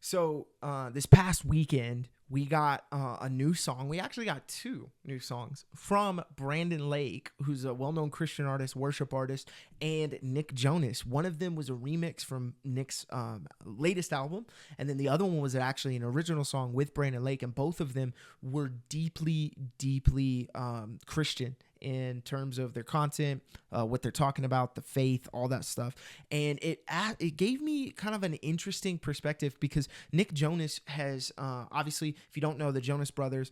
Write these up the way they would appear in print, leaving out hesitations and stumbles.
So this past weekend, we got a new song. We actually got two new songs from Brandon Lake, who's a well-known Christian artist, worship artist, and Nick Jonas. One of them was a remix from Nick's latest album, and then the other one was actually an original song with Brandon Lake, and both of them were deeply, deeply Christian in terms of their content, what they're talking about, the faith, all that stuff. And it gave me kind of an interesting perspective because Nick Jonas has, obviously, if you don't know, the Jonas Brothers,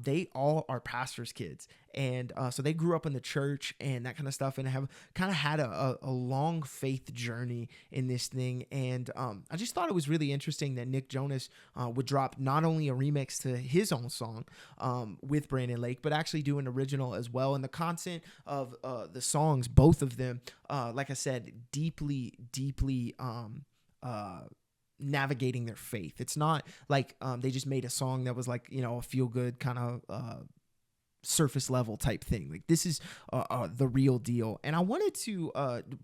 they all are pastors' kids. And so they grew up in the church and that kind of stuff and have kind of had a long faith journey in this thing. And I just thought it was really interesting that Nick Jonas would drop not only a remix to his own song with Brandon Lake, but actually do an original as well. And the content of the songs, both of them, like I said, deeply, deeply navigating their faith. It's not like they just made a song that was like, a feel good kind of surface level type thing. Like this is the real deal. And I wanted to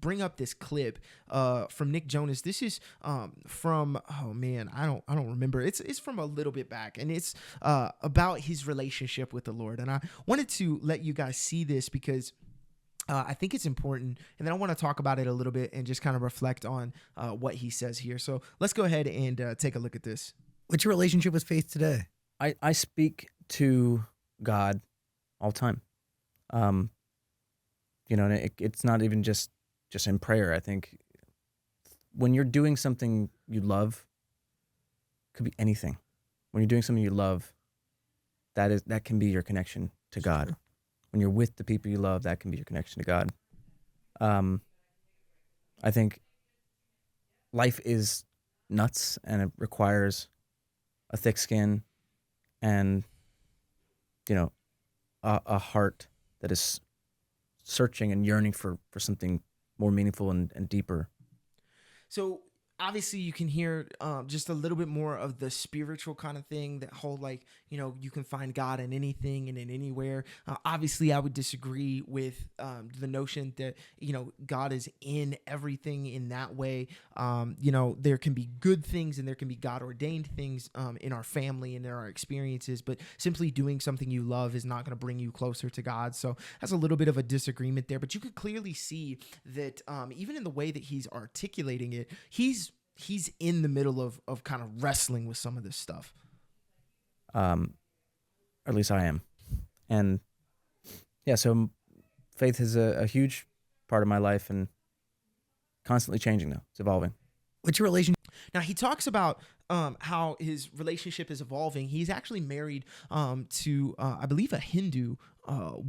bring up this clip from Nick Jonas. This is from, oh man, I don't remember. It's from a little bit back, and it's about his relationship with the Lord. And I wanted to let you guys see this because I think it's important, and then I want to talk about it a little bit and just kind of reflect on what he says here. So let's go ahead and take a look at this. What's your relationship with faith today? I speak to God all the time. And it's not even just in prayer. I think when you're doing something you love, it could be anything. When you're doing something you love, that can be your connection to God. Sure. When you're with the people you love, that can be your connection to God. I think life is nuts and it requires a thick skin and, a heart that is searching and yearning for something more meaningful and deeper. So obviously you can hear just a little bit more of the spiritual kind of thing, that whole you can find God in anything and in anywhere. Obviously I would disagree with the notion that, God is in everything in that way. There can be good things and there can be God ordained things in our family and in our experiences, but simply doing something you love is not going to bring you closer to God. So that's a little bit of a disagreement there, but you could clearly see that even in the way that he's articulating it, he's in the middle of kind of wrestling with some of this stuff. Or at least I am. And yeah, so faith is a huge part of my life and constantly changing though. It's evolving. What's your relationship? Now he talks about how his relationship is evolving. He's actually married to, I believe, a Hindu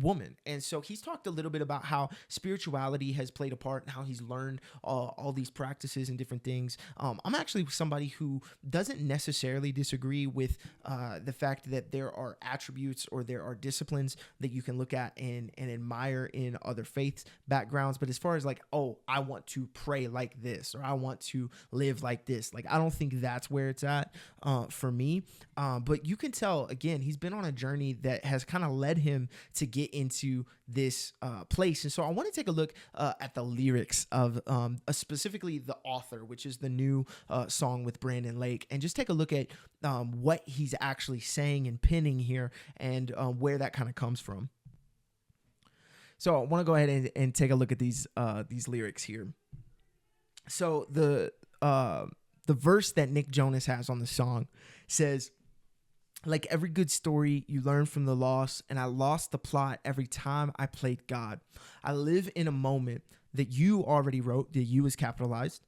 woman. And so he's talked a little bit about how spirituality has played a part and how he's learned all these practices and different things. I'm actually somebody who doesn't necessarily disagree with the fact that there are attributes or there are disciplines that you can look at and admire in other faiths backgrounds. But as far as I want to pray like this, or I want to live like this, I don't think that's where it's at for me. But you can tell, again, he's been on a journey that has kind of led him to get into this place. And so I want to take a look at the lyrics of specifically the author, which is the new song with Brandon Lake, and just take a look at what he's actually saying and penning here and where that kind of comes from. So I want to go ahead and take a look at these lyrics here. So the verse that Nick Jonas has on the song says, "Like every good story, you learn from the loss, and I lost the plot every time I played God. I live in a moment that you already wrote," the you is capitalized.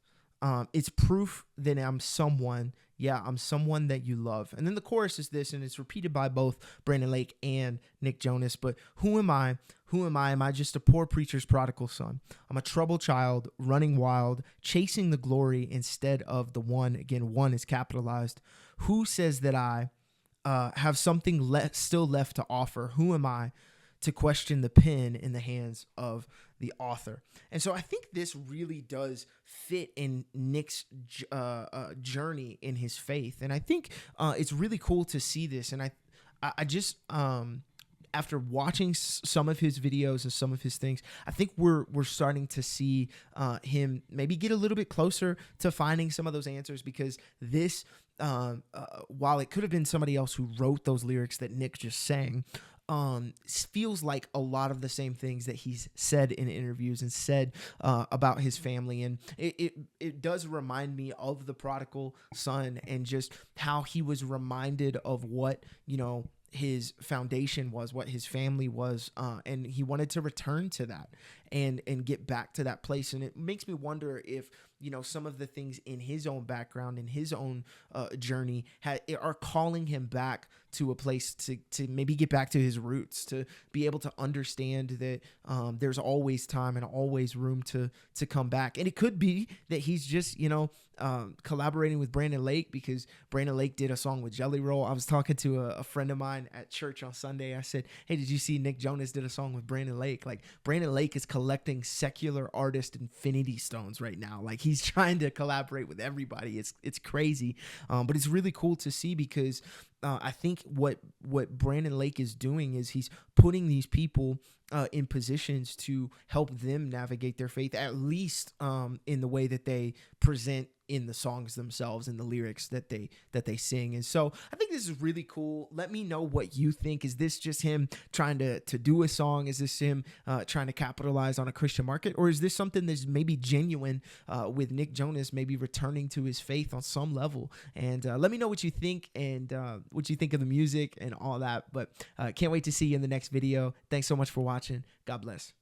"It's proof that I'm someone that you love." And then the chorus is this, and it's repeated by both Brandon Lake and Nick Jonas. But who am I? Who am I? Am I just a poor preacher's prodigal son? I'm a troubled child, running wild, chasing the glory instead of the one. Again, one is capitalized. Who says that I have something still left to offer? Who am I to question the pen in the hands of the author? And so I think this really does fit in Nick's journey in his faith. And I think it's really cool to see this. And I just, after watching some of his videos and some of his things, I think we're starting to see him maybe get a little bit closer to finding some of those answers, because this while it could have been somebody else who wrote those lyrics that Nick just sang, feels like a lot of the same things that he's said in interviews and said about his family. And it does remind me of the prodigal son and just how he was reminded of what, his foundation was, what his family was, and he wanted to return to that and get back to that place. And it makes me wonder if, some of the things in his own background, in his own journey are calling him back to a place to maybe get back to his roots, to be able to understand that there's always time and always room to come back. And it could be that he's just, collaborating with Brandon Lake because Brandon Lake did a song with Jelly Roll. I was talking to a friend of mine at church on Sunday. I said, hey, did you see Nick Jonas did a song with Brandon Lake? Like, Brandon Lake is collecting secular artist infinity stones right now. Like, he's trying to collaborate with everybody. It's crazy. But it's really cool to see because I think what Brandon Lake is doing is he's putting these people in positions to help them navigate their faith, at least in the way that they present in the songs themselves and the lyrics that they sing. And so I think this is really cool. Let me know what you think. Is this just him trying to do a song? Is this him trying to capitalize on a Christian market? Or is this something that's maybe genuine with Nick Jonas maybe returning to his faith on some level? And let me know what you think and what you think of the music and all that. But can't wait to see you in the next video. Thanks so much for watching. God bless.